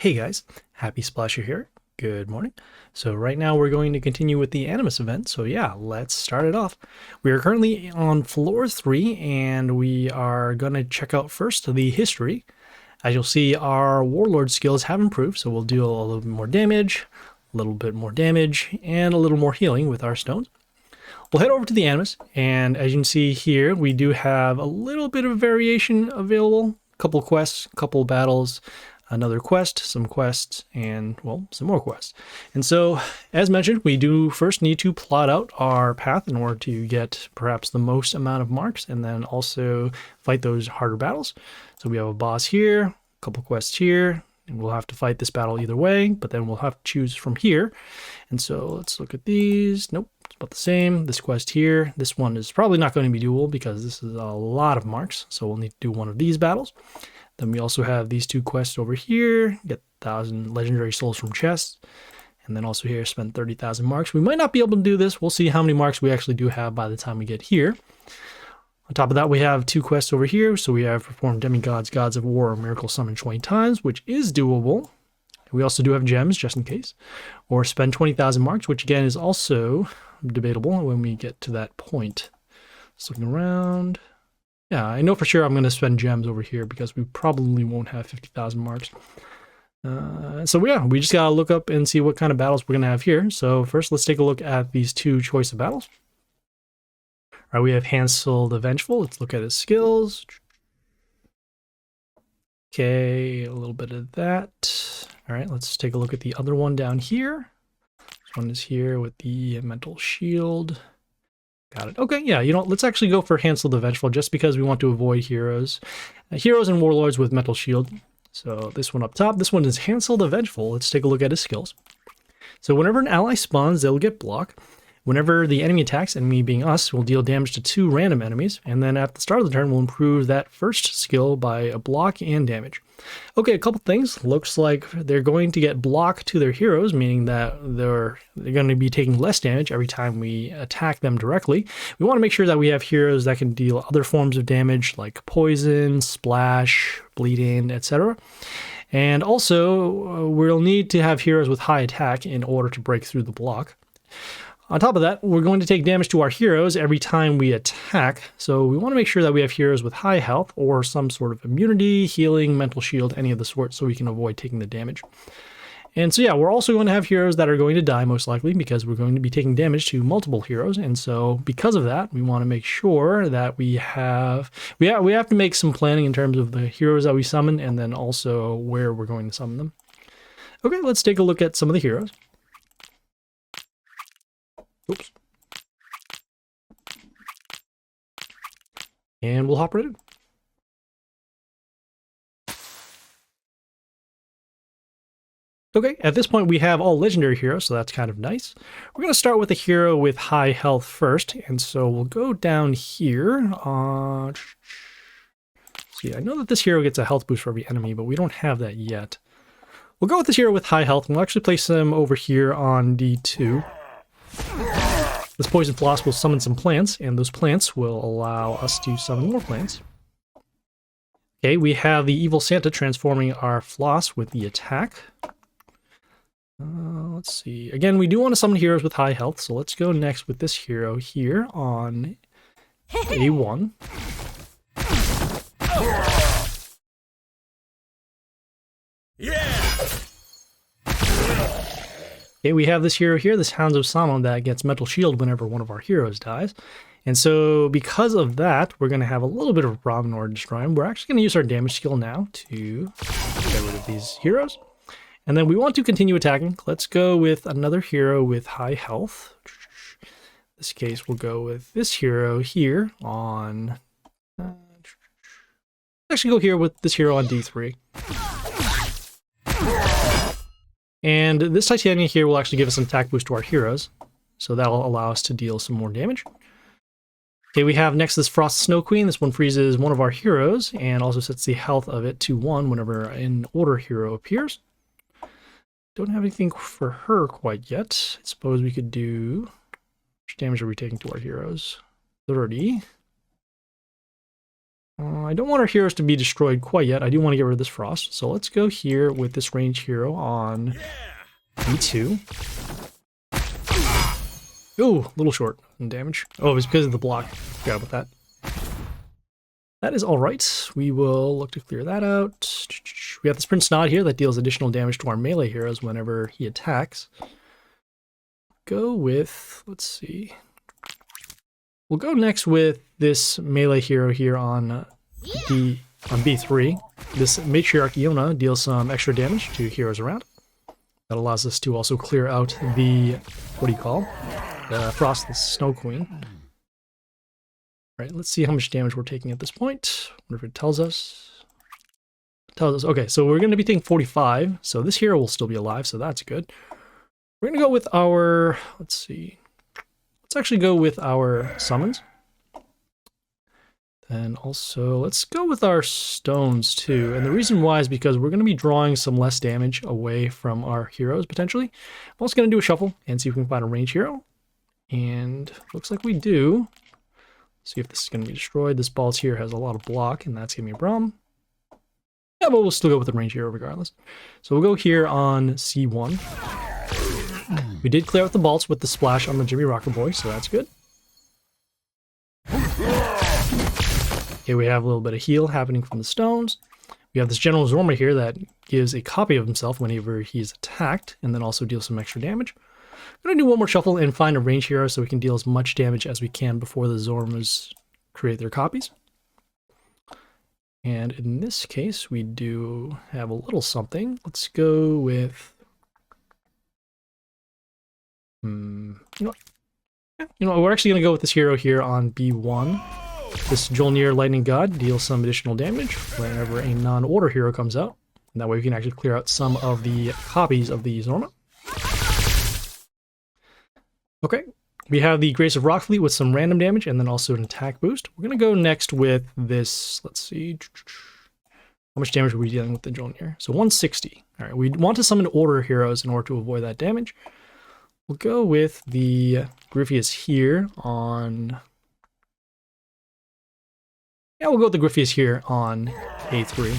Hey guys, Happysplasher here. Good morning. So right now we're going to continue with the Animus event. So yeah, let's start it off. We are currently on floor 3 and we are going to check out first the history. As you'll see, our warlord skills have improved, so we'll do a little bit more damage, a little bit more damage, and a little more healing with our stones. We'll head over to the Animus, and as you can see here, we do have a little bit of variation available. A couple quests, a couple battles, another quest, some quests, and, well, some more quests. And so, as mentioned, we do first need to plot out our path in order to get perhaps the most amount of marks, and then also fight those harder battles. So we have a boss here, a couple quests here, and we'll have to fight this battle either way, but then we'll have to choose from here. And so let's look at these. Nope, it's about the same. This quest here, this one is probably not going to be doable because this is a lot of marks, so we'll need to do one of these battles. Then we also have these two quests over here, get 1,000 legendary souls from chests, and then also here spend 30,000 marks. We might not be able to do this. We'll see how many marks we actually do have by the time we get here. On top of that, we have two quests over here. So we have perform Demigods, Gods of War, or Miracle Summon 20 times, which is doable. We also do have gems, just in case. Or spend 20,000 marks, which again is also debatable when we get to that point. Just looking around. Yeah, I know for sure I'm going to spend gems over here because we probably won't have 50,000 marks. So yeah, we just got to look up and see what kind of battles we're going to have here. So first, let's take a look at these two choice of battles. All right, we have Hansel the Vengeful. Let's look at his skills. Okay, a little bit of that. All right, let's take a look at the other one down here. This one is here with the mental shield. Got it. Okay, yeah, you know, let's actually go for Hansel the Vengeful just because we want to avoid heroes. Heroes and warlords with mental shield. So this one up top, this one is Hansel the Vengeful. Let's take a look at his skills. So whenever an ally spawns, they'll get block. Whenever the enemy attacks, enemy being us, we'll deal damage to 2 random enemies, and then at the start of the turn, we'll improve that first skill by a block and damage. Okay, a couple things. Looks like they're going to get block to their heroes, meaning that they're going to be taking less damage every time we attack them directly. We want to make sure that we have heroes that can deal other forms of damage, like poison, splash, bleeding, etc. And also, we'll need to have heroes with high attack in order to break through the block. On top of that, we're going to take damage to our heroes every time we attack, so we want to make sure that we have heroes with high health or some sort of immunity, healing, mental shield, any of the sort, so we can avoid taking the damage. And so yeah, we're also going to have heroes that are going to die most likely because we're going to be taking damage to multiple heroes, and so because of that, we want to make sure that we have to make some planning in terms of the heroes that we summon and then also where we're going to summon them. Okay, let's take a look at some of the heroes. Oops. And we'll hop right in. Okay, at this point we have all legendary heroes, so that's kind of nice. We're going to start with a hero with high health first, and so we'll go down here. See, I know that this hero gets a health boost for every enemy, but we don't have that yet. We'll go with this hero with high health, and we'll actually place him over here on D2. This poison floss will summon some plants, and those plants will allow us to summon more plants. Okay, we have the Evil Santa transforming our floss with the attack. Let's see. Again, we do want to summon heroes with high health, so let's go next with this hero here on A1. Yeah! Okay, we have this hero here, this Hounds of Samo, that gets mental shield whenever one of our heroes dies. And so because of that, we're going to have a little bit of problem in order to destroy him. We're actually going to use our damage skill now to get rid of these heroes. And then we want to continue attacking. Let's go with another hero with high health. In this case, we'll go with this hero here on... actually go here with this hero on D3. And this Titania here will actually give us an attack boost to our heroes, so that will allow us to deal some more damage. Okay, we have next this Frost Snow Queen. This one freezes one of our heroes and also sets the health of it to 1 whenever an order hero appears. Don't have anything for her quite yet. I suppose we could do... How much damage are we taking to our heroes? 30. I don't want our heroes to be destroyed quite yet. I do want to get rid of this frost. So let's go here with this ranged hero on B2. Ooh, a little short in damage. Oh, it was because of the block. Forgot about that. That is all right. We will look to clear that out. We have this Prince Nod here that deals additional damage to our melee heroes whenever he attacks. Go with, let's see. We'll go next with this melee hero here on B3. This Matriarch Iona deals some extra damage to heroes around. That allows us to also clear out the, what do you call, the Frost, the Snow Queen. All right, let's see how much damage we're taking at this point. Wonder if it tells us. Okay, so we're going to be taking 45. So this hero will still be alive, so that's good. We're going to go with our, let's see. Let's actually go with our summons. And also, let's go with our stones too. And the reason why is because we're going to be drawing some less damage away from our heroes, potentially. I'm also going to do a shuffle and see if we can find a ranged hero. And looks like we do. See if this is going to be destroyed. This boss here has a lot of block, and that's going to be a problem. Yeah, but we'll still go with the range hero regardless. So we'll go here on C1. We did clear out the bolts with the splash on the Jimmy Rocker Boy, so that's good. Okay, we have a little bit of heal happening from the stones. We have this General Zorma here that gives a copy of himself whenever he's attacked, and then also deals some extra damage. I'm going to do one more shuffle and find a range hero so we can deal as much damage as we can before the Zormas create their copies. And in this case, we do have a little something. Let's go with... You know what? We're actually going to go with this hero here on B1. This Jolnir Lightning God deals some additional damage whenever a non-order hero comes out. And that way we can actually clear out some of the copies of the Zorma. Okay, we have the Grace of Rockfleet with some random damage and then also an attack boost. We're going to go next with this, let's see, how much damage are we dealing with the Jolnir? So 160. All right, we want to summon order heroes in order to avoid that damage. We'll go with the Griffius here on... Yeah, we'll go with the Griffius here on A3.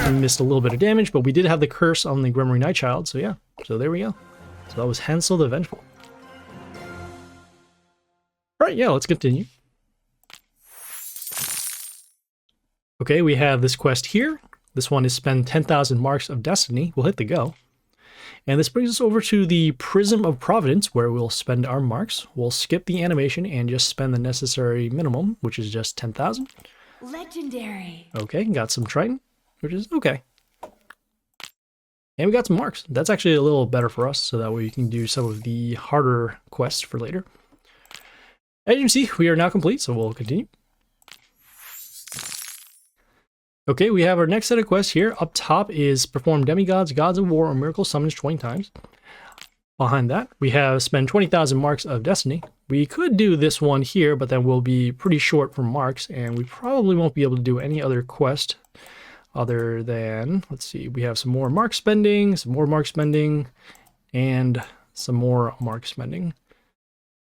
We missed a little bit of damage, but we did have the curse on the Grimoire Nightchild, so yeah. So there we go. So that was Hansel the Vengeful. Alright, yeah, let's continue. Okay, we have this quest here. This one is spend 10,000 marks of destiny. We'll hit the go. And this brings us over to the Prism of Providence, where we'll spend our marks. We'll skip the animation and just spend the necessary minimum, which is just 10,000. Legendary. Okay, got some Triton, which is okay. And we got some marks. That's actually a little better for us, so that way we can do some of the harder quests for later. As you can see, we are now complete, so we'll continue. Okay, we have our next set of quests here. Up top is perform Demigods, Gods of War, or Miracle Summons 20 times. Behind that, we have spend 20,000 marks of destiny. We could do this one here, but then we'll be pretty short for marks, and we probably won't be able to do any other quest other than, let's see, we have some more mark spending, and some more mark spending.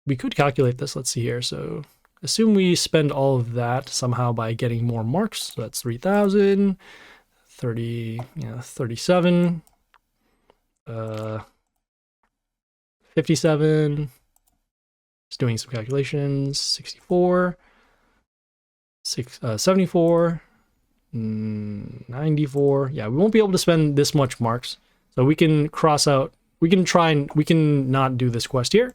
We could calculate this, let's see here. So assume we spend all of that somehow by getting more marks. So that's 3,000, 30, 37, 57, just doing some calculations, 64, 74, 94. Yeah, we won't be able to spend this much marks. So we can cross out, we can not do this quest here.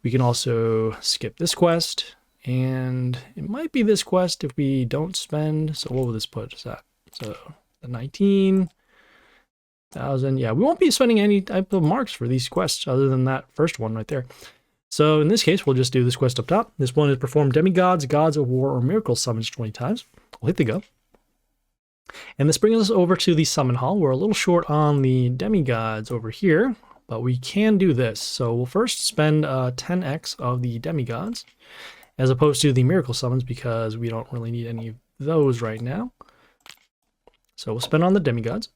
We can also skip this quest, and it might be this quest if we don't spend. So what will this put us at? So the 19,000. Yeah, we won't be spending any type of marks for these quests other than that first one right there. So in this case, we'll just do this quest up top. This one is perform Demigods, Gods of War, or Miracle Summons 20 times. We'll hit the go. And this brings us over to the Summon Hall. We're a little short on the Demigods over here, but we can do this. So we'll first spend 10x of the Demigods, as opposed to the Miracle Summons, because we don't really need any of those right now. So we'll spend on the Demigods.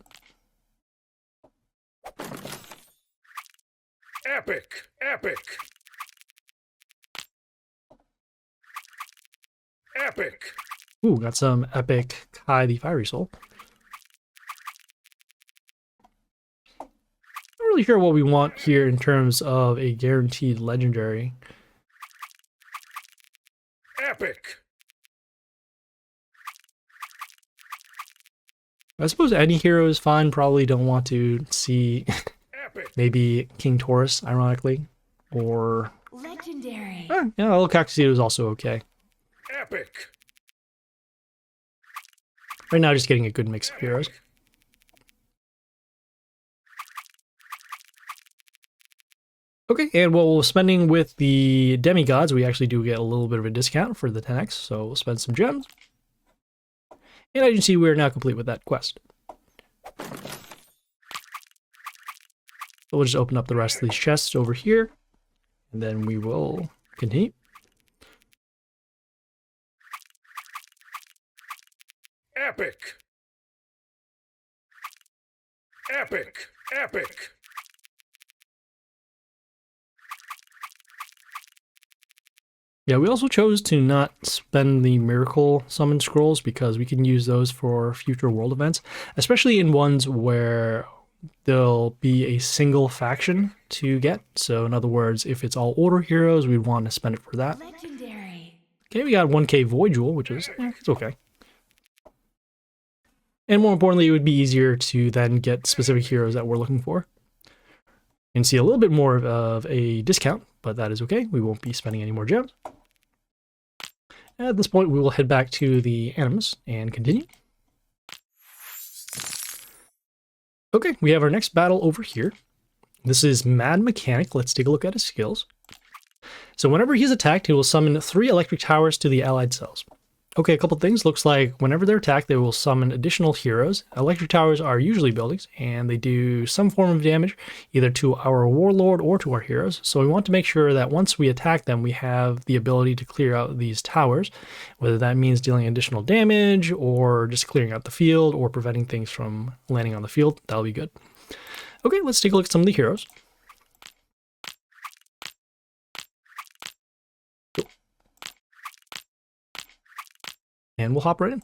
Epic! Epic! Epic. Ooh, got some epic Kai the Fiery Soul. Not really sure what we want here in terms of a guaranteed legendary. Epic. I suppose any hero is fine. Probably don't want to see Epic. maybe King Taurus, ironically, or Legendary. yeah, El Cactusito is also okay. Epic. Right now, just getting a good mix of heroes. Okay, and while we're spending with the Demigods, we actually do get a little bit of a discount for the 10x, so we'll spend some gems. And as you can see, we're now complete with that quest. So we'll just open up the rest of these chests over here, and then we will continue. Epic. Epic. Epic. Yeah, we also chose to not spend the miracle summon scrolls because we can use those for future world events, especially in ones where there'll be a single faction to get. So in other words, if it's all order heroes, we'd want to spend it for that. Legendary. Okay, we got 1k Void Jewel, which is, it's okay. And more importantly, it would be easier to then get specific heroes that we're looking for. And see a little bit more of a discount, but that is okay. We won't be spending any more gems. At this point, we will head back to the Animus and continue. Okay, we have our next battle over here. This is Mad Mechanic. Let's take a look at his skills. So whenever he's attacked, he will summon 3 electric towers to the allied cells. Okay, a couple things. Looks like whenever they're attacked, they will summon additional heroes. Electric towers are usually buildings, and they do some form of damage, either to our warlord or to our heroes. So we want to make sure that once we attack them, we have the ability to clear out these towers, whether that means dealing additional damage, or just clearing out the field, or preventing things from landing on the field. That'll be good. Okay, let's take a look at some of the heroes. And we'll hop right in.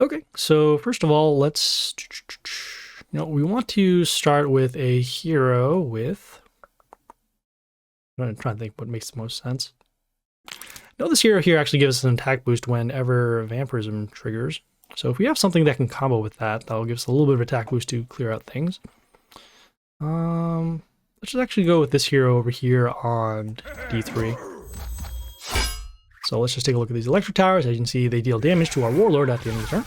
Okay, so first of all, let's, we want to start with a hero with, I'm trying to think what makes the most sense. Now this hero here actually gives us an attack boost whenever vampirism triggers. So if we have something that can combo with that, that'll give us a little bit of attack boost to clear out things. Let's just actually go with this hero over here on D3. So let's just take a look at these electric towers. As you can see, they deal damage to our warlord at the end of the turn.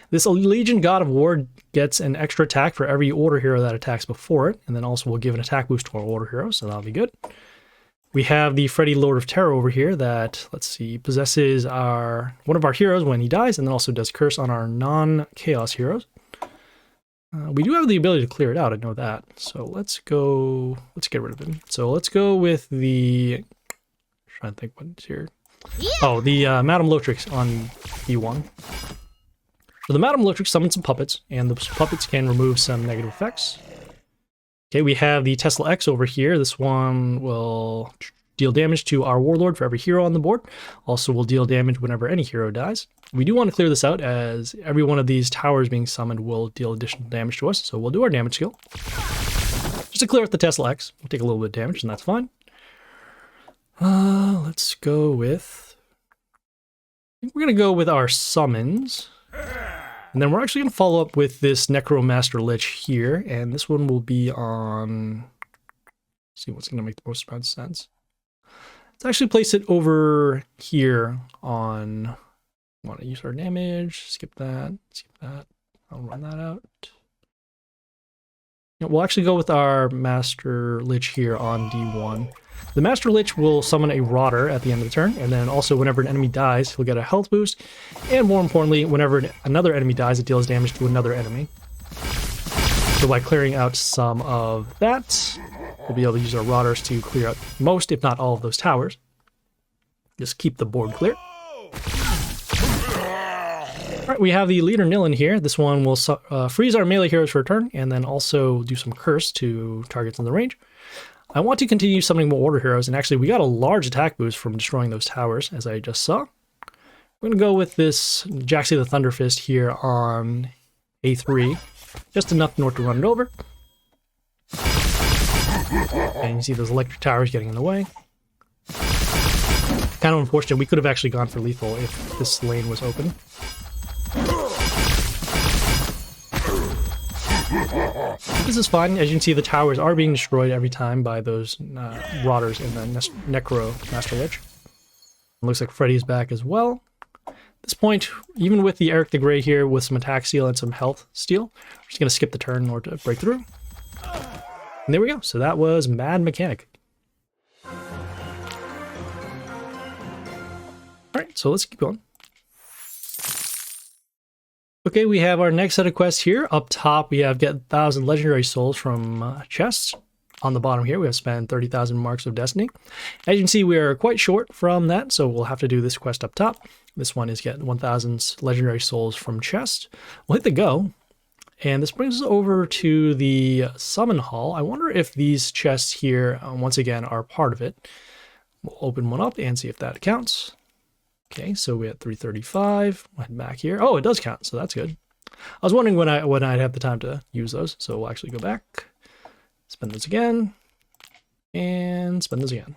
This Legion God of War gets an extra attack for every order hero that attacks before it, and then also will give an attack boost to our order hero, so that'll be good. We have the Freddy Lord of Terror over here that, let's see, possesses one of our heroes when he dies, and then also does curse on our non-chaos heroes. We do have the ability to clear it out, I know that. So let's get rid of him. So let's go with the, I'm trying to think what's here. Oh, the Madame Lotrix on E1. So the Madame Lotrix summons some puppets, and the puppets can remove some negative effects. Okay, we have the Tesla X over here. This one will deal damage to our warlord for every hero on the board. Also will deal damage whenever any hero dies. We do want to clear this out as every one of these towers being summoned will deal additional damage to us. So we'll do our damage skill. Just to clear out the Tesla X, we'll take a little bit of damage and that's fine. Let's go with, I think we're going to go with our summons. And then we're actually going to follow up with this Necromaster Lich here. And this one will be on, let's see what's going to make the most amount of sense. Let's actually place it over here on, want to use our damage, skip that, I'll run that out. We'll actually go with our Master Lich here on D1. The Master Lich will summon a Rotter at the end of the turn, and then also whenever an enemy dies, he'll get a health boost, and more importantly, whenever another enemy dies, it deals damage to another enemy. So by clearing out some of that, we'll be able to use our Rotters to clear out most, if not all, of those towers. Just keep the board clear. Alright, we have the Leader Nilin here. This one will freeze our melee heroes for a turn, and then also do some curse to targets in the range. I want to continue summoning more order heroes, and actually we got a large attack boost from destroying those towers, as I just saw. We're going to go with this Jaxi the Thunderfist here on A3, just enough in order to run it over. And you see those electric towers getting in the way. Kind of unfortunate. We could have actually gone for lethal if this lane was open. This is fine. As you can see, the towers are being destroyed every time by those Rotters and the Necro Master Lich. It looks like Freddy's back as well. At this point, even with the Eric the Grey here with some attack steal and some health steal, we're just going to skip the turn in order to break through. And there we go. So that was Mad Mechanic. Alright, so let's keep going. Okay, we have our next set of quests here. Up top, we have get 1,000 legendary souls from chests. On the bottom here, we have spent 30,000 marks of destiny. As you can see, we are quite short from that, so we'll have to do this quest up top. This one is get 1,000 legendary souls from chests. We'll hit the go, and this brings us over to the summon hall. I wonder if these chests here, once again, are part of it. We'll open one up and see if that counts. Okay, so we had 335. We'll head back here. Oh, it does count, so that's good. I was wondering when I'd have the time to use those, so we'll actually go back, spend those again, and spend those again.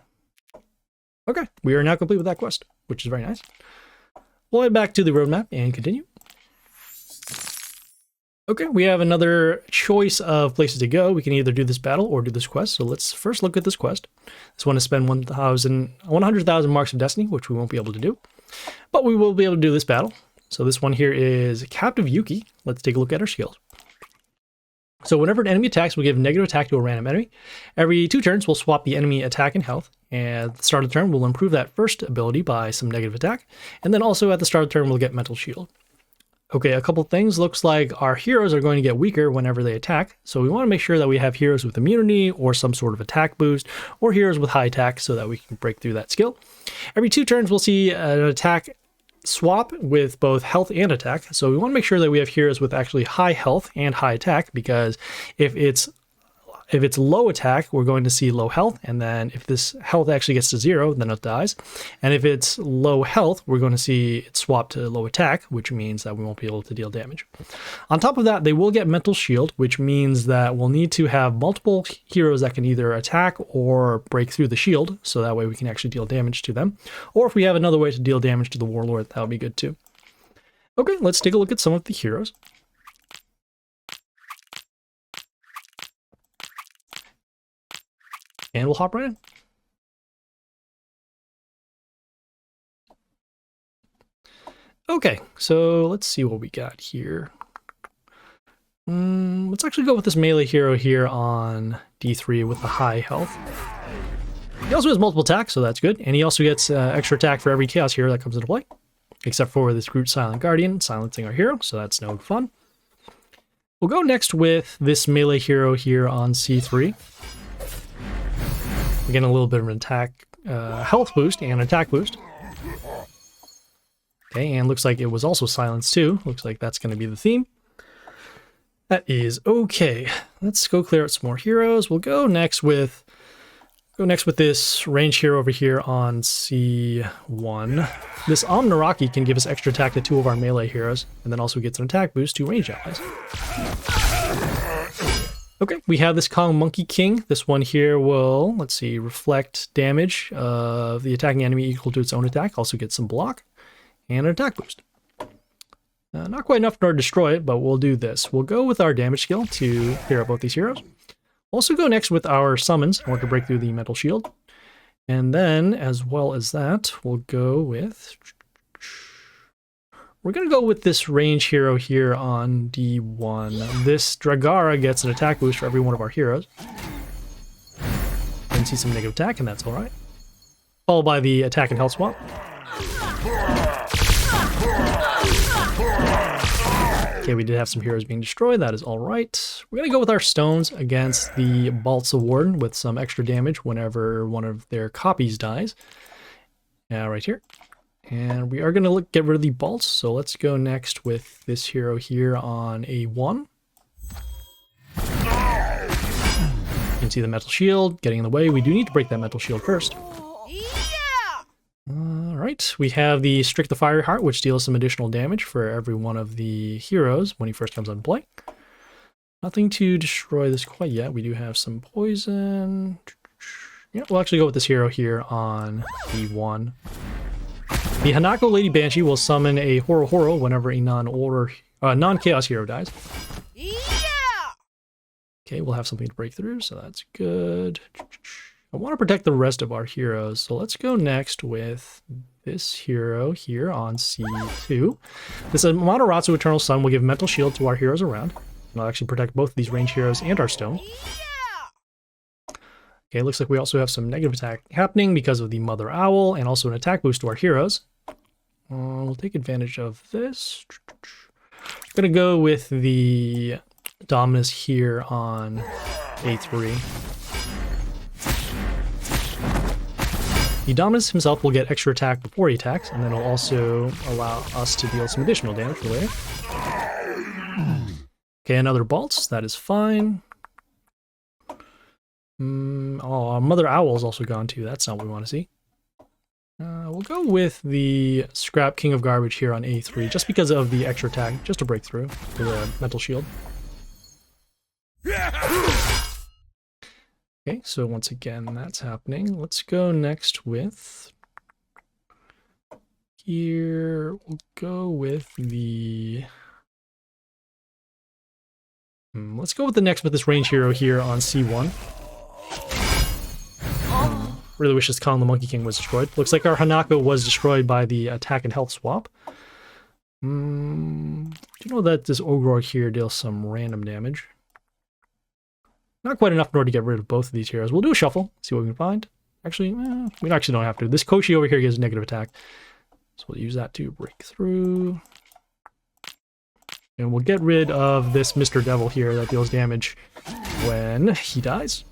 Okay, we are now complete with that quest, which is very nice. We'll head back to the roadmap and continue. Okay, we have another choice of places to go. We can either do this battle or do this quest. So let's first look at this quest. This one is spend 100,000 marks of destiny, which we won't be able to do. But we will be able to do this battle. So this one here is Captive Yukki. Let's take a look at our skills. So whenever an enemy attacks, we'll give negative attack to a random enemy. Every 2 turns, we'll swap the enemy attack and health. And at the start of the turn, we'll improve that first ability by some negative attack. And then also at the start of the turn, we'll get Mental Shield. Okay, a couple things. Looks like our heroes are going to get weaker whenever they attack. So we want to make sure that we have heroes with immunity or some sort of attack boost, or heroes with high attack so that we can break through that skill. Every 2 turns, we'll see an attack swap with both health and attack. So we want to make sure that we have heroes with actually high health and high attack, because if it's low attack, we're going to see low health, and then if this health actually gets to 0, then it dies. And if it's low health, we're going to see it swap to low attack, which means that we won't be able to deal damage. On top of that, they will get Mental Shield, which means that we'll need to have multiple heroes that can either attack or break through the shield, so that way we can actually deal damage to them. Or if we have another way to deal damage to the Warlord, that would be good too. Okay, let's take a look at some of the heroes. And we'll hop right in. Okay, so let's see what we got here. Let's actually go with this melee hero here on D3 with the high health. He also has multiple attacks, so that's good. And he also gets extra attack for every Chaos hero that comes into play. Except for this Groot Silent Guardian, silencing our hero, so that's no fun. We'll go next with this melee hero here on C3. Again, a little bit of an attack, health boost and attack boost. Okay, and looks like it was also silenced too. Looks like that's going to be the theme. That is okay. Let's go clear out some more heroes. We'll go next with this range hero over here on C1. This Omnaraki can give us extra attack to 2 of our melee heroes, and then also gets an attack boost to ranged allies. Okay, we have this Kong Monkey King. This one here will, let's see, reflect damage of the attacking enemy equal to its own attack. Also gets some block and an attack boost. Not quite enough in order to destroy it, but we'll do this. We'll go with our damage skill to clear out both these heroes. Also go next with our summons in order to break through the Mental Shield. And then, as well as that, we'll go with... We're going to go with this range hero here on D1. This Dragara gets an attack boost for every one of our heroes. And see some negative attack, and that's alright. Followed by the attack and health swap. Okay, we did have some heroes being destroyed. That is alright. We're going to go with our stones against the Balsa Warden with some extra damage whenever one of their copies dies. Right here. And we are going to get rid of the bolts, so let's go next with this hero here on A1. can see the metal shield getting in the way. We do need to break that metal shield first. Alright, we have the Strict the Fire Heart, which deals some additional damage for every one of the heroes when he first comes into play. Nothing to destroy this quite yet. We do have some poison. Yeah, we'll actually go with this hero here on E1. The Hanako Lady Banshee will summon a Horo Horo whenever a non-chaos hero dies. Okay, we'll have something to break through, so that's good. I want to protect the rest of our heroes, so let's go next with this hero here on C2. This Amaterasu Eternal Sun will give mental shield to our heroes around. It'll actually protect both of these range heroes and our stone. Okay, looks like we also have some negative attack happening because of the Mother Owl, and also an attack boost to our heroes. We'll take advantage of this. I'm going to go with the Dominus here on A3. The Dominus himself will get extra attack before he attacks, and then it'll also allow us to deal some additional damage for later. Okay, another Bolts, that is fine. Oh, our Mother Owl is also gone too, that's not what we want to see. We'll go with the Scrap King of Garbage here on A3, just because of the extra attack, just to break through to the Mental Shield. Okay, so once again, that's happening. Let's go next with... Here, we'll go with the... Let's go with the next with this range hero here on C1. Really wish this Khan the Monkey King was destroyed. Looks like our Hanako was destroyed by the attack and health swap. Do you know that this Ogre here deals some random damage? Not quite enough in order to get rid of both of these heroes. We'll do a shuffle, see what we can find. Actually, we actually don't have to. This Koshi over here gives negative attack. So we'll use that to break through. And we'll get rid of this Mr. Devil here that deals damage when he dies.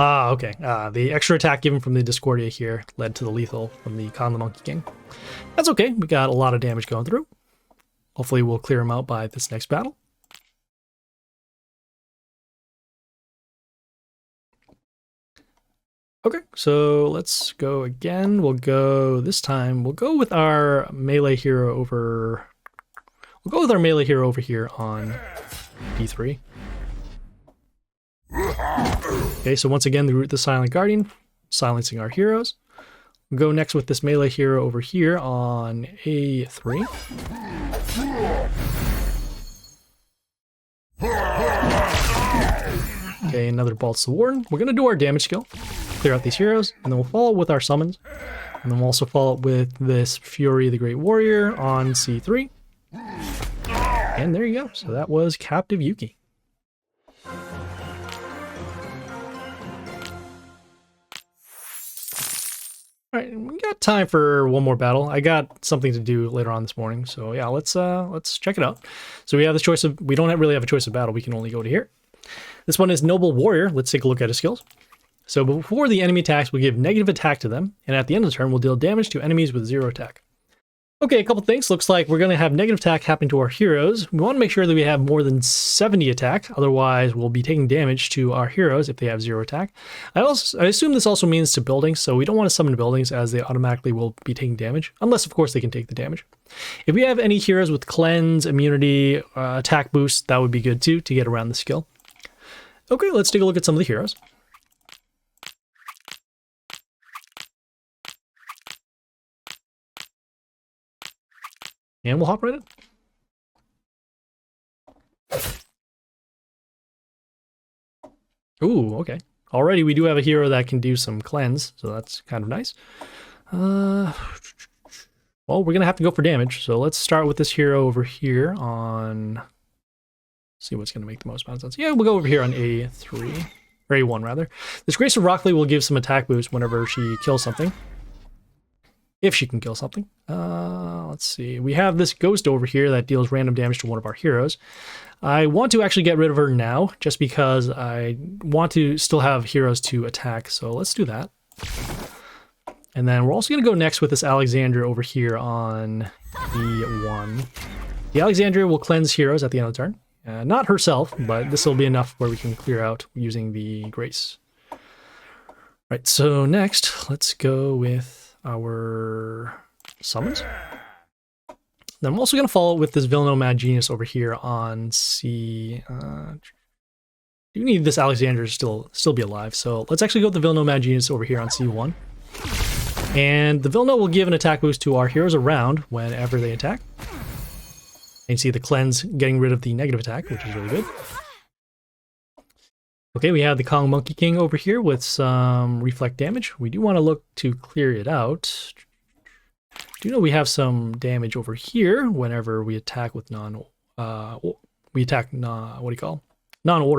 Ah, okay. The extra attack given from the Discordia here led to the lethal from the Khan the Monkey King. That's okay. We got a lot of damage going through. Hopefully we'll clear him out by this next battle. Okay, so let's go again. We'll go this time. We'll go with our melee hero over. We'll go with our melee hero over here on D3. Okay, so once again, the Silent Guardian, silencing our heroes. We'll go next with this melee hero over here on A3. Okay, another Bolts the Warden. We're going to do our damage skill, clear out these heroes, and then we'll follow with our summons. And then we'll also follow up with this Fury the Great Warrior on C3. And there you go. So that was Captive Yukki. Alright, we got time for one more battle. I got something to do later on this morning, so yeah, let's check it out. So we have the choice of, we don't really have a choice of battle, we can only go to here. This one is Noble Warrior. Let's take a look at his skills. So before the enemy attacks, we'll give negative attack to them, and at the end of the turn, we'll deal damage to enemies with 0 attack. Okay, a couple things. Looks like we're going to have negative attack happen to our heroes. We want to make sure that we have more than 70 attack, otherwise we'll be taking damage to our heroes if they have 0 attack. I assume this also means to buildings, so we don't want to summon buildings as they automatically will be taking damage, unless of course they can take the damage. If we have any heroes with cleanse, immunity, attack boost, that would be good too to get around the skill. Okay, let's take a look at some of the heroes. And we'll hop right in. Ooh, okay. Already we do have a hero that can do some cleanse, so that's kind of nice. Well, we're going to have to go for damage, so let's start with this hero over here on... See what's going to make the most amount of sense. Yeah, we'll go over here on A3, or A1 rather. This Grace of Rockley will give some attack boost whenever she kills something. If she can kill something. Let's see. We have this ghost over here that deals random damage to one of our heroes. I want to actually get rid of her now, just because I want to still have heroes to attack, so let's do that. And then we're also going to go next with this Alexandria over here on E1. The Alexandria will cleanse heroes at the end of the turn. Not herself, but this will be enough where we can clear out using the Grace. Right, so next, let's go with our summons. Then I'm also going to follow with this Villainous Mad Genius over here on C. You need this Alexander to still be alive, so let's actually go with the Villainous Mad Genius over here on C1. And the Vilno will give an attack boost to our heroes around whenever they attack. And you see the cleanse getting rid of the negative attack, which is really good. Okay, we have the Kong Monkey King over here with some reflect damage. We do want to look to clear it out. Do you know we have some damage over here whenever we attack with non-order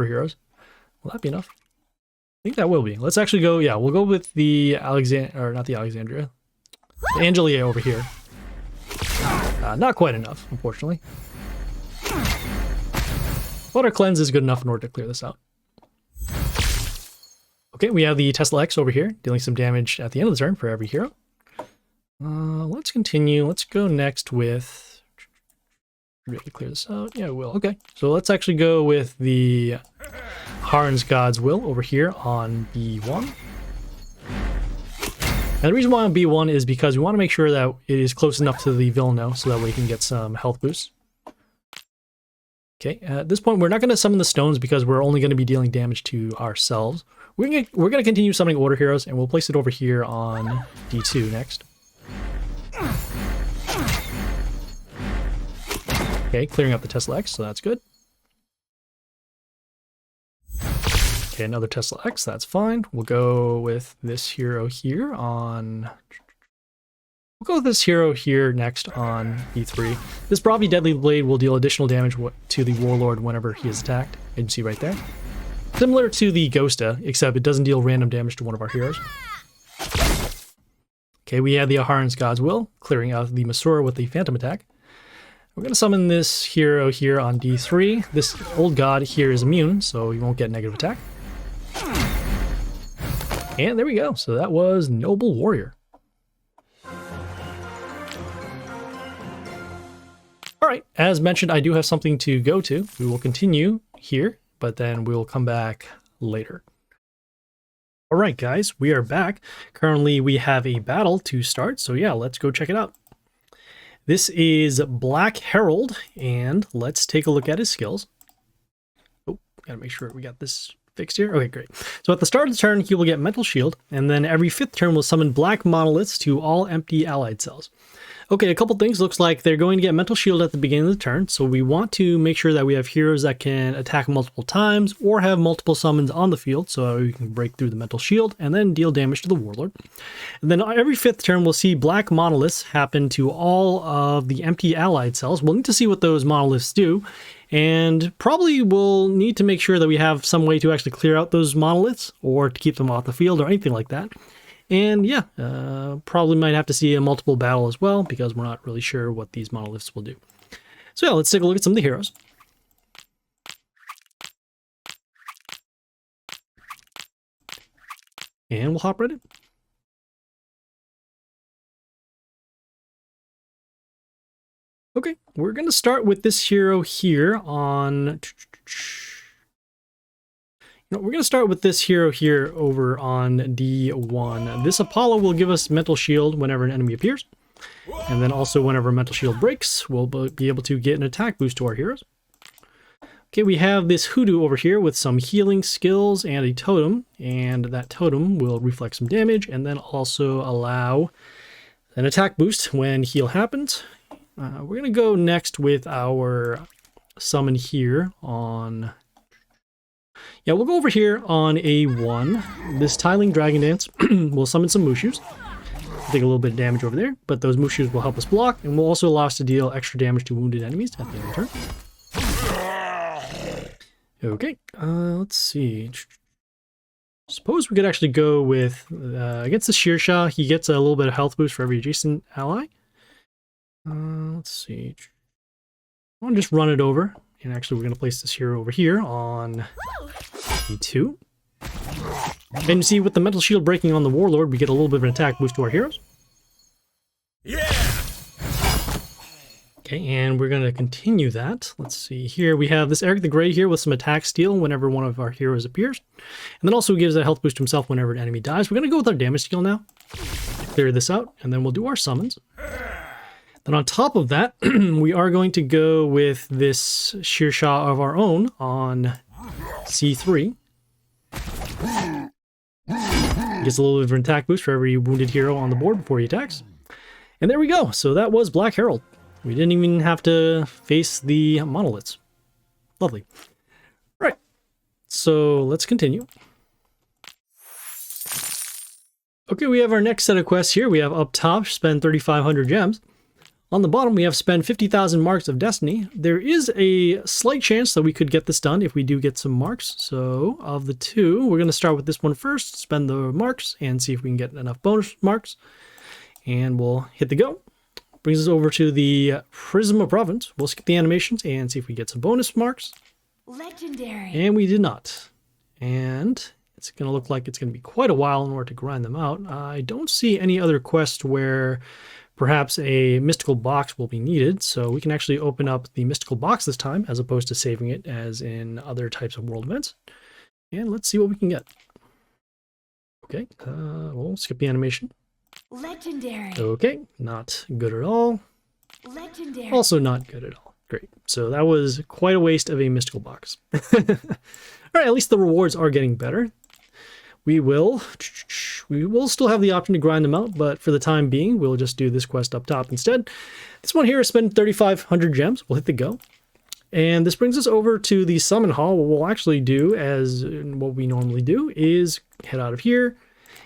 heroes? Will that be enough? I think that will be. Let's actually go, yeah, we'll go with the the Angelia over here. Not quite enough, unfortunately. But our cleanse is good enough in order to clear this out. Okay, we have the Tesla X over here, dealing some damage at the end of the turn for every hero. Let's continue. Let's go next with... Really clear this out? Yeah, we will. Okay, so let's actually go with the Harn's God's Will over here on B1. And the reason why on B1 is because we want to make sure that it is close enough to the Vilno so that way we can get some health boosts. Okay, at this point we're not going to summon the stones because we're only going to be dealing damage to ourselves. We're going to continue summoning order heroes, and we'll place it over here on D2 next. Okay, clearing up the Tesla X, so that's good. Okay, another Tesla X, that's fine. We'll go with this hero here on... We'll go with this hero here next on E3. This Bravi Deadly Blade will deal additional damage to the Warlord whenever he is attacked. You can see right there. Similar to the Ghosta, except it doesn't deal random damage to one of our heroes. Okay, we have the Aharon's God's Will, clearing out the Masura with the Phantom Attack. We're going to summon this hero here on D3. This old god here is immune, so he won't get negative attack. And there we go. So that was Noble Warrior. Alright, as mentioned, I do have something to go to. We will continue here, but then we'll come back later. Alright guys, we are back. Currently we have a battle to start, so yeah, let's go check it out. This is Black Herald, and let's take a look at his skills. Oh, gotta make sure we got this fixed here. Okay, great. So at the start of the turn, he will get Mental Shield, and then every 5th turn will summon black monoliths to all empty allied cells. Okay, a couple things. Looks like they're going to get Mental Shield at the beginning of the turn, so we want to make sure that we have heroes that can attack multiple times or have multiple summons on the field so we can break through the Mental Shield and then deal damage to the Warlord. And then every 5th turn, we'll see black monoliths happen to all of the empty allied cells. We'll need to see what those monoliths do, and probably we'll need to make sure that we have some way to actually clear out those monoliths or to keep them off the field or anything like that. And yeah, probably might have to see a multiple battle as well because we're not really sure what these monoliths will do. So yeah, let's take a look at some of the heroes. And we'll hop right in. Okay, we're going to start with this hero here on... We're going to start with this hero here over on D1. This Apollo will give us Mental Shield whenever an enemy appears. And then also whenever Mental Shield breaks, we'll be able to get an attack boost to our heroes. Okay, we have this Hoodoo over here with some healing skills and a totem. And that totem will reflect some damage and then also allow an attack boost when heal happens. We're going to go next with our summon here on... Yeah, we'll go over here on A1. This Tiling Dragon Dance will summon some Mushus. Take a little bit of damage over there, but those Mushus will help us block, and will also allow us to deal extra damage to wounded enemies at the end of the turn. Okay, let's see. Suppose we could actually go with, against the Shearshah, he gets a little bit of health boost for every adjacent ally. Let's see. I want to just run it over. And actually, we're going to place this hero over here on E2. And you see, with the Mental Shield breaking on the Warlord, we get a little bit of an attack boost to our heroes. Yeah! Okay, and we're going to continue that. Let's see here. We have this Eric the Grey here with some attack steal whenever one of our heroes appears. And then also gives a health boost to himself whenever an enemy dies. We're going to go with our damage steal now. Clear this out, and then we'll do our summons. Then on top of that, we are going to go with this Sheer Shot of our own on C3. Gets a little bit of an attack boost for every wounded hero on the board before he attacks. And there we go. So that was Black Herald. We didn't even have to face the monoliths. Lovely. All right. So let's continue. Okay, we have our next set of quests here. We have up top, spend 3,500 gems. On the bottom, we have spend 50,000 marks of destiny. There is a slight chance that we could get this done if we do get some marks. So of the two, we're going to start with this one first, spend the marks, and see if we can get enough bonus marks. And we'll hit the go. Brings us over to the Prisma Province. We'll skip the animations and see if we get some bonus marks. Legendary. And we did not. And it's going to look like it's going to be quite a while in order to grind them out. I don't see any other quests where perhaps a mystical box will be needed, so we can actually open up the mystical box this time as opposed to saving it as in other types of world events. And let's see what we can get. Okay, we'll skip the animation. Legendary. Okay, not good at all. Legendary. Also not good at all. Great. So that was quite a waste of a mystical box. All right, at least the rewards are getting better. We will still have the option to grind them out, but for the time being, we'll just do this quest up top instead. This one here is spend 3,500 gems. We'll hit the go. And this brings us over to the summon hall. What we'll actually do, as what we normally do, is head out of here,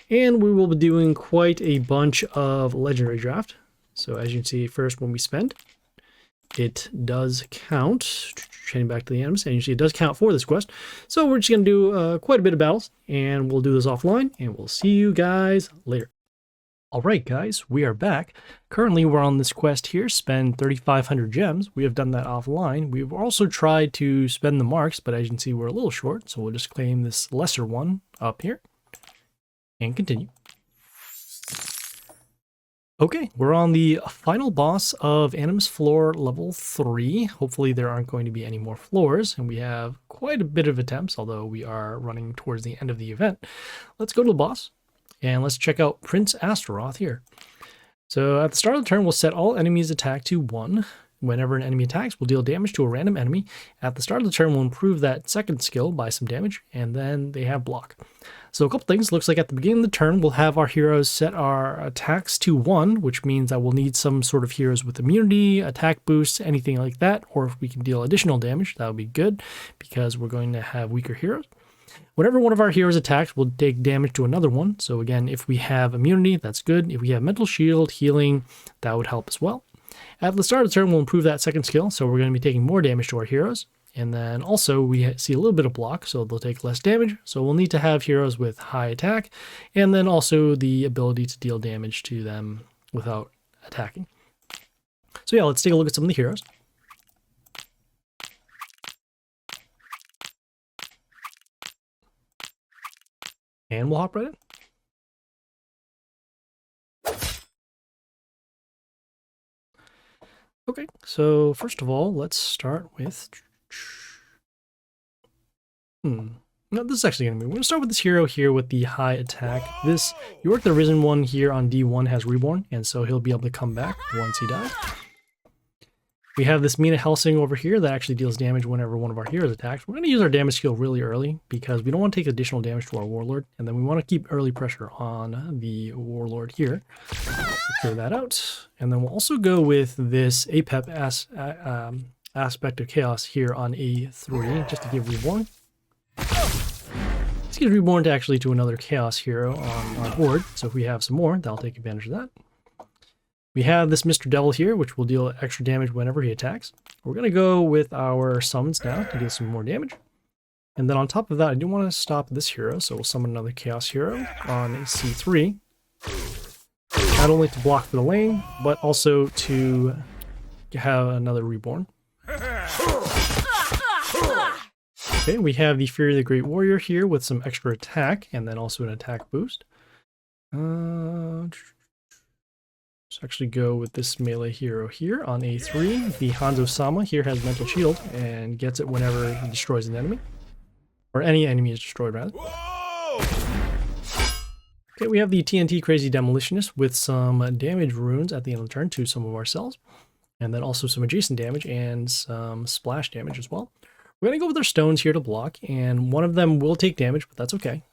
and we will be doing quite a bunch of legendary draft. So as you can see, first when we spend, it does count. Chaining back to the Animus, and you see it does count for this quest. So we're just going to do quite a bit of battles, and we'll do this offline, and we'll see you guys later. All right, guys, we are back. Currently, we're on this quest here, spend 3,500 gems. We have done that offline. We've also tried to spend the marks, but as you can see, we're a little short, so we'll just claim this lesser one up here, and continue. Okay, we're on the final boss of Animus floor level 3. Hopefully there aren't going to be any more floors, and we have quite a bit of attempts, although we are running towards the end of the event. Let's go to the boss, and let's check out Prince Astaroth here. So at the start of the turn, we'll set all enemies attack to 1. Whenever an enemy attacks, we'll deal damage to a random enemy. At the start of the turn, we'll improve that second skill by some damage, and then they have block. So a couple things. Looks like at the beginning of the turn, we'll have our heroes set our attacks to 1, which means that we'll need some sort of heroes with immunity, attack boosts, anything like that. Or if we can deal additional damage, that would be good because we're going to have weaker heroes. Whenever one of our heroes attacks, we'll take damage to another one. So again, if we have immunity, that's good. If we have mental shield, healing, that would help as well. At the start of the turn, we'll improve that second skill. So we're going to be taking more damage to our heroes. And then also we see a little bit of block, so they'll take less damage. So we'll need to have heroes with high attack, and then also the ability to deal damage to them without attacking. So yeah, let's take a look at some of the heroes. And we'll hop right in. Okay, so first of all, let's start with... No, this is actually going to be... We're going to start with this hero here with the high attack. This York the Risen one here on D1 has Reborn, and so he'll be able to come back once he dies. We have this Mina Helsing over here that actually deals damage whenever one of our heroes attacks. We're going to use our damage skill really early because we don't want to take additional damage to our Warlord, and then we want to keep early pressure on the Warlord here. Clear that out. And then we'll also go with this APEP aspect of Chaos here on A3 just to give Reborn. Let's get Reborn to actually to another Chaos hero on our board, so if we have some more, that'll take advantage of that. We have this Mr. Devil here, which will deal extra damage whenever he attacks. We're going to go with our summons now to deal some more damage. And then on top of that, I do want to stop this hero, so we'll summon another Chaos hero on C3. Not only to block for the lane, but also to have another Reborn. Okay, we have the Fury of the Great Warrior here with some extra attack, and then also an attack boost. Sorry, actually go with this melee hero here on A3. The Hanzo-sama here has Mental Shield and gets it whenever he destroys an enemy. Or any enemy is destroyed, rather. Okay, we have the TNT Crazy Demolitionist with some damage runes at the end of the turn to some of our cells. And then also some adjacent damage and some splash damage as well. We're going to go with our stones here to block, and one of them will take damage, but that's okay.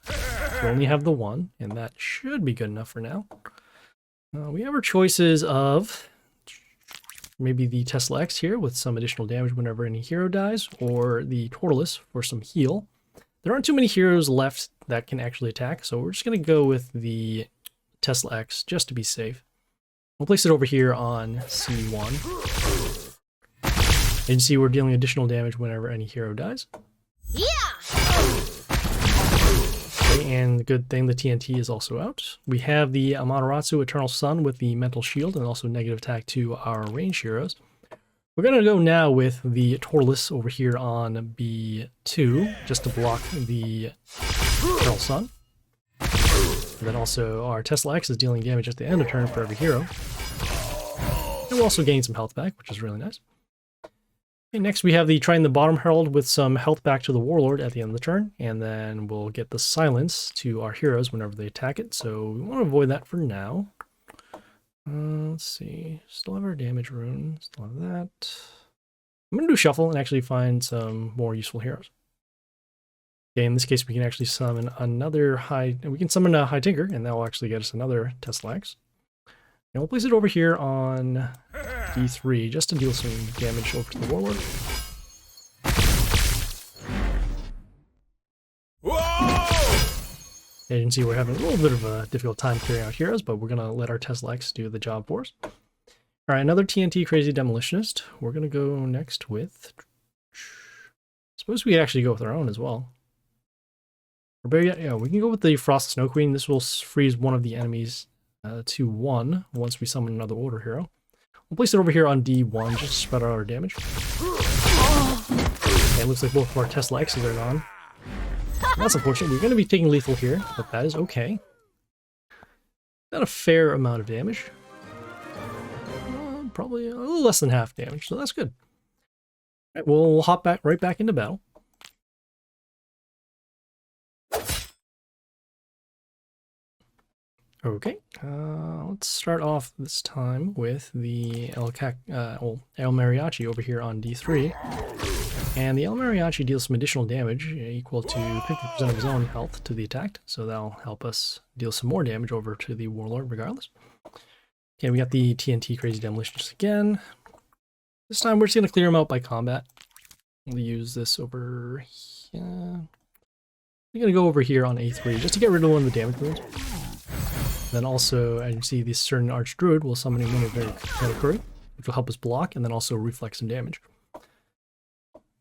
We only have the one, and that should be good enough for now. We have our choices of maybe the Tesla X here with some additional damage whenever any hero dies, or the Tortoise for some heal. There aren't too many heroes left that can actually attack, so we're just going to go with the Tesla X just to be safe. We'll place it over here on C1. And you see we're dealing additional damage whenever any hero dies. Yeah! Okay, and the good thing, the TNT is also out. We have the Amaterasu Eternal Sun with the Mental Shield and also negative attack to our range heroes. We're going to go now with the Tortoise over here on B2 just to block the Eternal Sun. And then also our Tesla X is dealing damage at the end of turn for every hero. And we'll also gain some health back, which is really nice. Okay, next we have the Try in the Bottom Herald with some health back to the Warlord at the end of the turn, and then we'll get the silence to our heroes whenever they attack it, so we want to avoid that for now. Let's see, still have our damage rune, still have that. I'm going to do shuffle and actually find some more useful heroes. Okay, in this case we can actually summon another we can summon a High Tinker, and that will actually get us another Tesla X. And we'll place it over here on D3 just to deal some damage over to the Warlord. As you can see, we're having a little bit of a difficult time clearing out heroes, but we're going to let our Tesla X do the job for us. Alright, another TNT Crazy Demolitionist. We're going to go next with... Suppose we could actually go with our own as well. Or better yet, yeah, we can go with the Frost Snow Queen. This will freeze one of the enemies to 1 once we summon another order hero. We'll place it over here on D1 just to spread out our damage. And it looks like both of our Tesla X's are gone. That's unfortunate. We're going to be taking lethal here, but that is okay. Got a fair amount of damage. Probably a little less than half damage, so that's good. All right, we'll hop right back into battle. Okay, let's start off this time with the El Mariachi over here on D3. And the El Mariachi deals some additional damage equal to 50% of his own health to the attacked, so that'll help us deal some more damage over to the Warlord regardless. Okay, we got the TNT Crazy Demolitionist again. This time we're just going to clear him out by combat. We'll use this over here. We're going to go over here on A3 just to get rid of one of the damage runes. Then also, as you see, this certain Archdruid will summon a Minotaur, which will help us block and then also reflect some damage.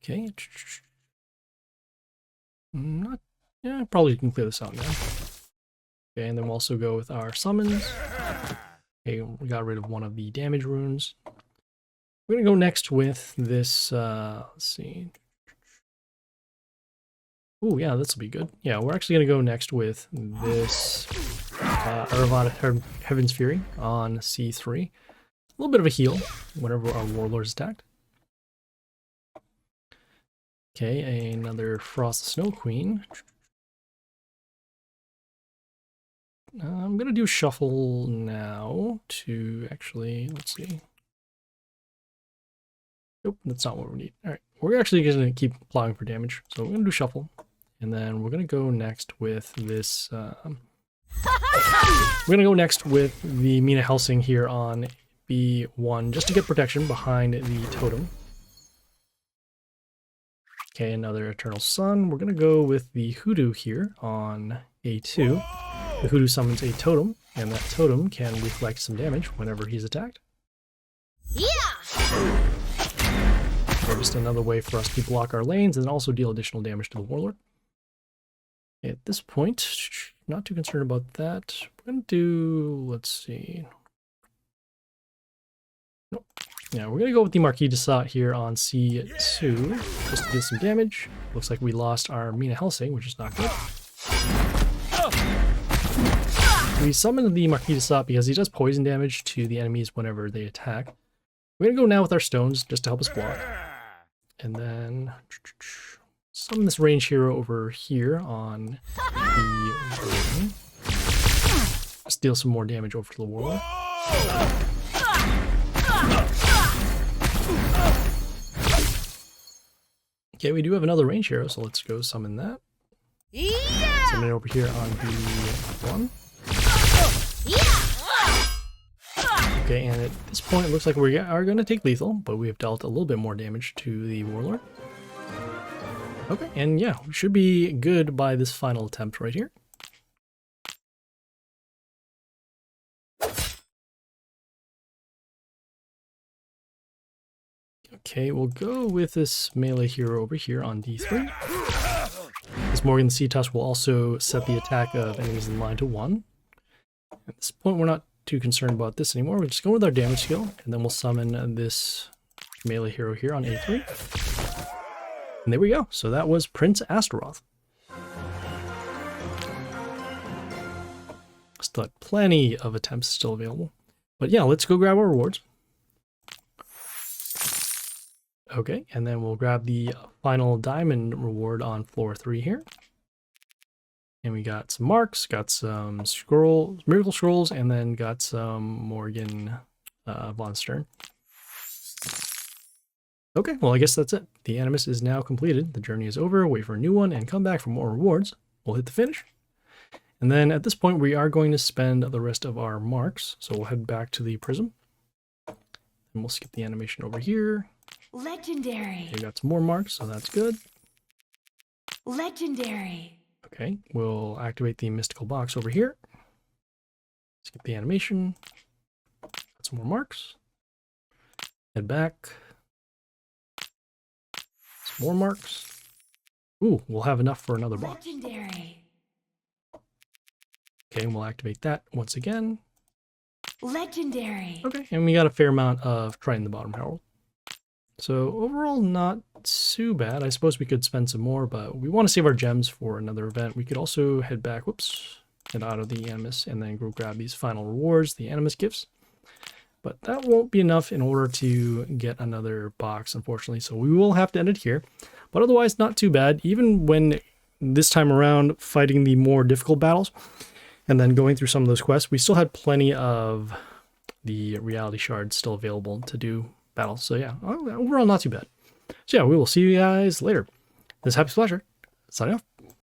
Okay. Yeah, probably can clear this out now. Okay, and then we'll also go with our summons. Okay, we got rid of one of the damage runes. We're going to go next with this, let's see. Oh, yeah, this will be good. Yeah, we're actually going to go next with this Erevat Heaven's Fury on C3. A little bit of a heal whenever our Warlord is attacked. Okay, another Frost Snow Queen. I'm going to do shuffle now to actually, let's see. Nope, that's not what we need. All right, we're actually going to keep plowing for damage. So we're going to do shuffle. And then we're going to go next with this. We're going to go next with the Mina Helsing here on B1 just to get protection behind the totem. Okay, another Eternal Sun. We're going to go with the Hoodoo here on A2. The Hoodoo summons a totem, and that totem can reflect some damage whenever he's attacked. Yeah! So just another way for us to block our lanes and also deal additional damage to the Warlord. At this point, not too concerned about that. We're going to do, let's see. Nope. Yeah, we're going to go with the Marquis de Sade here on C2, just to deal some damage. Looks like we lost our Mina Helsing, which is not good. we summoned the Marquis de Sade because he does poison damage to the enemies whenever they attack. We're going to go now with our stones just to help us block. And then summon this range hero over here on the ring. Let's deal some more damage over to the warlord. Okay, we do have another range hero, so let's go summon that. Summon it over here on the one. Okay, and at this point it looks like we are going to take lethal, but we have dealt a little bit more damage to the warlord. Okay, and yeah, we should be good by this final attempt right here. Okay, we'll go with this melee hero over here on D3. This Morgan the Sea Tusk will also set the attack of enemies in line to 1. At this point, we're not too concerned about this anymore. We're just going with our damage skill, and then we'll summon this melee hero here on A3. And there we go. So that was Prince Astaroth. Still had plenty of attempts still available. But yeah, let's go grab our rewards. Okay, and then we'll grab the final diamond reward on floor 3 here. And we got some marks, got some scrolls, miracle scrolls, and then got some Morgan von Stern. Okay, well I guess that's it. The Animus is now completed. The journey is over. Wait for a new one and come back for more rewards. We'll hit the finish. And then at this point we are going to spend the rest of our marks. So we'll head back to the prism. And we'll skip the animation over here. Legendary. We got some more marks, so that's good. Legendary. Okay, we'll activate the mystical box over here. Skip the animation. Got some more marks. Head back. Some more marks. Ooh, we'll have enough for another box. Legendary. Okay, and we'll activate that once again. Legendary. Okay, and we got a fair amount of Triton the Bottom Herald. So overall, not too bad. I suppose we could spend some more, but we want to save our gems for another event. We could also head back, head out of the Animus, and then go grab these final rewards, the Animus gifts. But that won't be enough in order to get another box, unfortunately. So we will have to end it here. But otherwise, not too bad. Even when this time around fighting the more difficult battles, and then going through some of those quests, we still had plenty of the reality shards still available to do battles. So yeah, overall not too bad. So yeah, we will see you guys later. This is Happysplasher, signing off.